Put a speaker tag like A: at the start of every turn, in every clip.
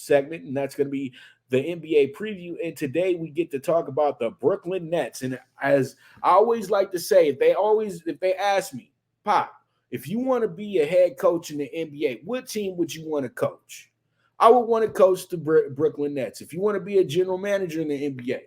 A: segment, and that's going to be the NBA preview. And today we get to talk about the Brooklyn Nets. And as I always like to say, if they ask me, Pop, if you want to be a head coach in the NBA, what team would you want to coach? I would want to coach the Brooklyn Nets. If you want to be a general manager in the NBA,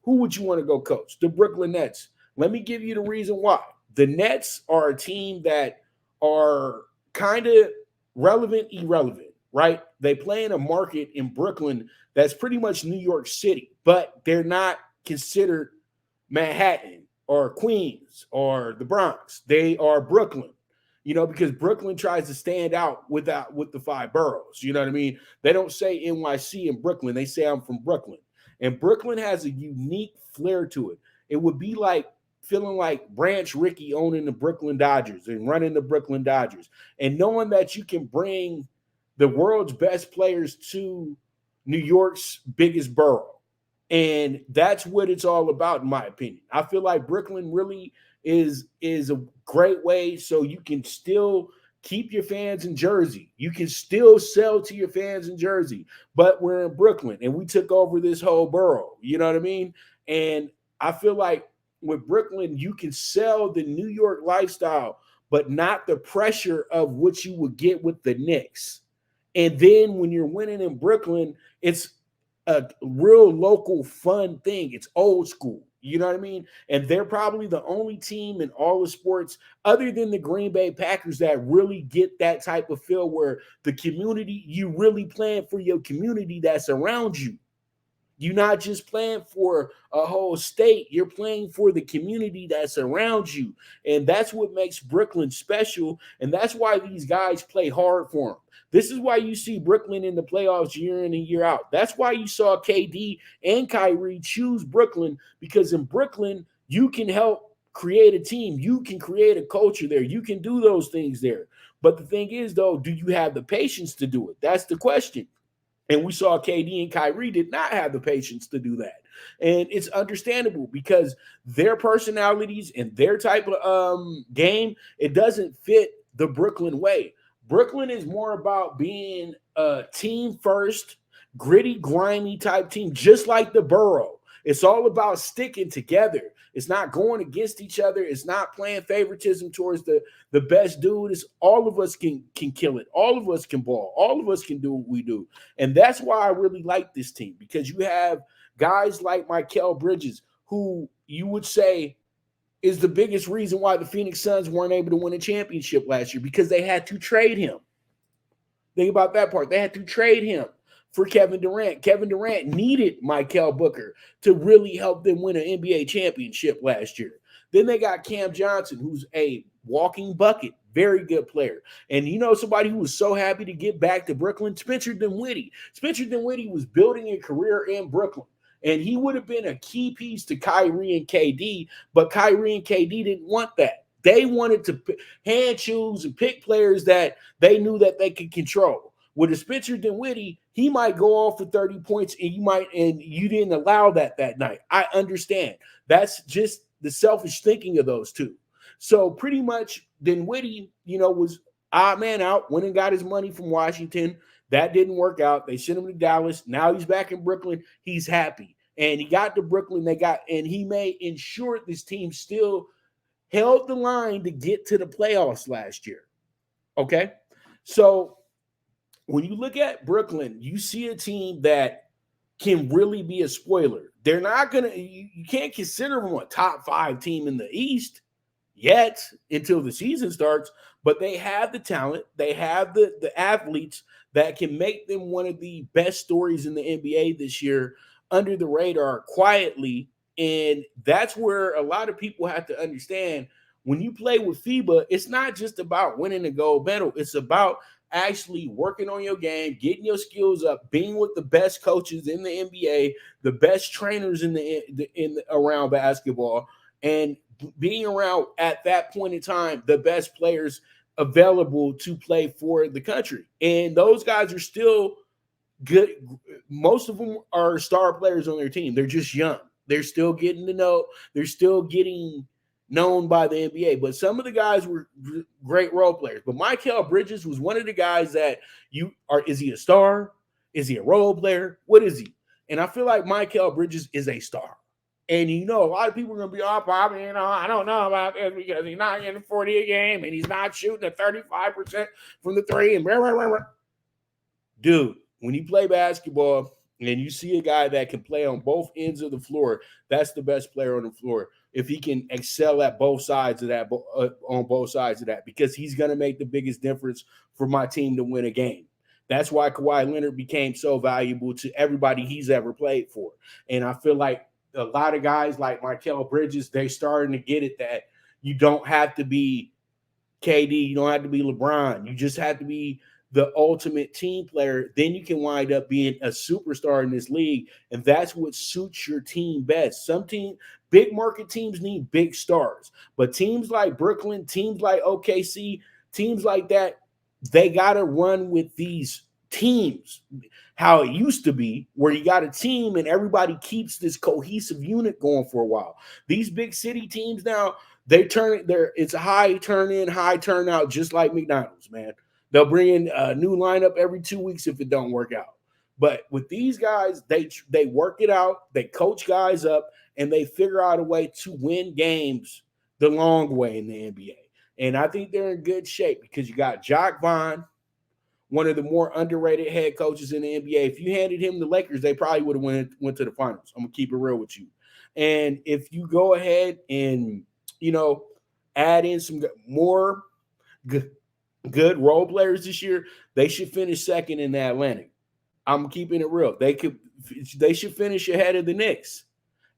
A: who would you want to go coach? The Brooklyn Nets. Let me give you the reason why. The Nets are a team that are kind of relevant, irrelevant, right? They play in a market in Brooklyn that's pretty much New York City, but they're not considered Manhattan or Queens or the Bronx. They are Brooklyn, because Brooklyn tries to stand out with the five boroughs. You know what I mean? They don't say NYC in Brooklyn. They say I'm from Brooklyn. And Brooklyn has a unique flair to it. It would be like feeling like Branch Rickey owning the Brooklyn Dodgers and running the Brooklyn Dodgers, and knowing that you can bring the world's best players to New York's biggest borough. And that's what it's all about, in my opinion. I feel like Brooklyn really is a great way so you can still keep your fans in Jersey. You can still sell to your fans in Jersey, but we're in Brooklyn and we took over this whole borough. You know what I mean? And I feel like with Brooklyn, you can sell the New York lifestyle, but not the pressure of what you would get with the Knicks. And then when you're winning in Brooklyn, it's a real local fun thing. It's old school. You know what I mean? And they're probably the only team in all the sports other than the Green Bay Packers that really get that type of feel where the community, you really playing for your community that's around you. You're not just playing for a whole state. You're playing for the community that's around you. And that's what makes Brooklyn special. And that's why these guys play hard for them. This is why you see Brooklyn in the playoffs year in and year out. That's why you saw KD and Kyrie choose Brooklyn, because in Brooklyn, you can help create a team. You can create a culture there. You can do those things there. But the thing is, though, do you have the patience to do it? That's the question. And we saw KD and Kyrie did not have the patience to do that. And it's understandable because their personalities and their type of game, it doesn't fit the Brooklyn way. Brooklyn is more about being a team first, gritty, grimy type team, just like the borough. It's all about sticking together. It's not going against each other. It's not playing favoritism towards the best dude. It's all of us can kill it. All of us can ball. All of us can do what we do. And that's why I really like this team, because you have guys like Mikal Bridges, who you would say is the biggest reason why the Phoenix Suns weren't able to win a championship last year, because they had to trade him. Think about that part. They had to trade him for Kevin Durant. Kevin Durant needed Michael Booker to really help them win an NBA championship last year. Then they got Cam Johnson, who's a walking bucket, very good player. And somebody who was so happy to get back to Brooklyn, Spencer Dinwiddie. Spencer Dinwiddie was building a career in Brooklyn, and he would have been a key piece to Kyrie and KD, but Kyrie and KD didn't want that. They wanted to hand choose and pick players that they knew that they could control. With a Spencer Dinwiddie, he might go off for 30 points and you didn't allow that night. I understand. That's just the selfish thinking of those two. So pretty much Dinwiddie, was odd man out, went and got his money from Washington. That didn't work out. They sent him to Dallas. Now he's back in Brooklyn. He's happy. And he got to Brooklyn. And he made ensure this team still held the line to get to the playoffs last year. Okay? So when you look at Brooklyn, you see a team that can really be a spoiler. They're not going to – you can't consider them a top 5 team in the East yet until the season starts, but they have the talent. They have the athletes that can make them one of the best stories in the NBA this year under the radar quietly. And that's where a lot of people have to understand, when you play with FIBA, it's not just about winning the gold medal. It's about actually working on your game, getting your skills up, being with the best coaches in the NBA, the best trainers in around basketball, and being around at that point in time the best players available to play for the country. And those guys are still good. Most of them are star players on their team. They're just young. They're still getting to know. They're still getting known by the NBA. But some of the guys were great role players. But Mikal Bridges was one of the guys that is he a star? Is he a role player? What is he? And I feel like Mikal Bridges is a star. And a lot of people are going to be, oh, Bobby, I don't know about this because he's not getting 40 a game and he's not shooting at 35% from the three. And blah, blah, blah, blah. Dude, when you play basketball and you see a guy that can play on both ends of the floor, that's the best player on the floor. If he can excel at both sides of that, on both sides of that, because he's going to make the biggest difference for my team to win a game. That's why Kawhi Leonard became so valuable to everybody he's ever played for. And I feel like a lot of guys like Mikal Bridges, they're starting to get it that you don't have to be KD, you don't have to be LeBron. You just have to be the ultimate team player. Then you can wind up being a superstar in this league, and that's what suits your team best. Big market teams need big stars, but teams like Brooklyn, teams like OKC, teams like that, they got to run with these teams how it used to be, where you got a team and everybody keeps this cohesive unit going for a while. These big city teams now, it's a high turn in, high turn out, just like McDonald's, man. They'll bring in a new lineup every 2 weeks if it don't work out. But with these guys, they work it out, they coach guys up, and they figure out a way to win games the long way in the NBA. And I think they're in good shape because you got Jacque Vaughn, one of the more underrated head coaches in the NBA. If you handed him the Lakers, they probably would have went to the finals. I'm going to keep it real with you. And if you go ahead and, add in some more good role players this year, they should finish second in the Atlantic. I'm keeping it real. They should finish ahead of the Knicks.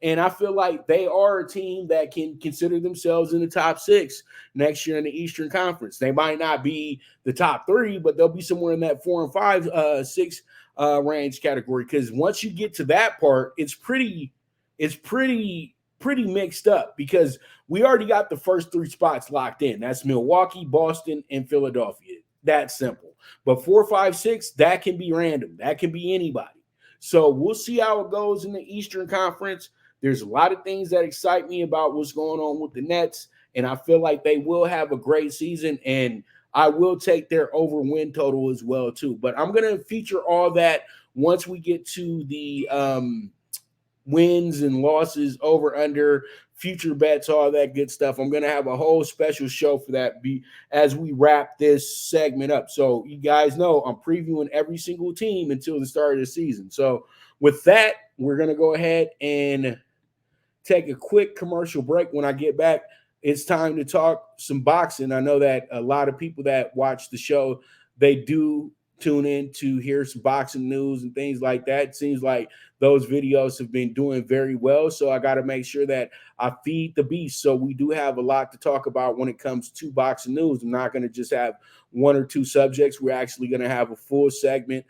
A: And I feel like they are a team that can consider themselves in the top 6 next year in the Eastern Conference. They might not be the top 3, but they'll be somewhere in that 4 and 5, 6 range category. Because once you get to that part, it's pretty mixed up because we already got the first 3 spots locked in. That's Milwaukee, Boston, and Philadelphia. That's simple. But 4, 5, 6, that can be random. That can be anybody. So we'll see how it goes in the Eastern Conference. There's a lot of things that excite me about what's going on with the Nets, and I feel like they will have a great season, and I will take their over win total as well too. But I'm going to feature all that once we get to the wins and losses, over, under, future bets, all that good stuff. I'm going to have a whole special show for that as we wrap this segment up. So you guys know I'm previewing every single team until the start of the season. So with that, we're going to go ahead and take a quick commercial break. When I get back, it's time to talk some boxing. I know that a lot of people that watch the show, they do tune in to hear some boxing news and things like that. It seems like those videos have been doing very well. So I got to make sure that I feed the beast. So we do have a lot to talk about when it comes to boxing news. I'm not going to just have 1 or 2 subjects. We're actually going to have a full segment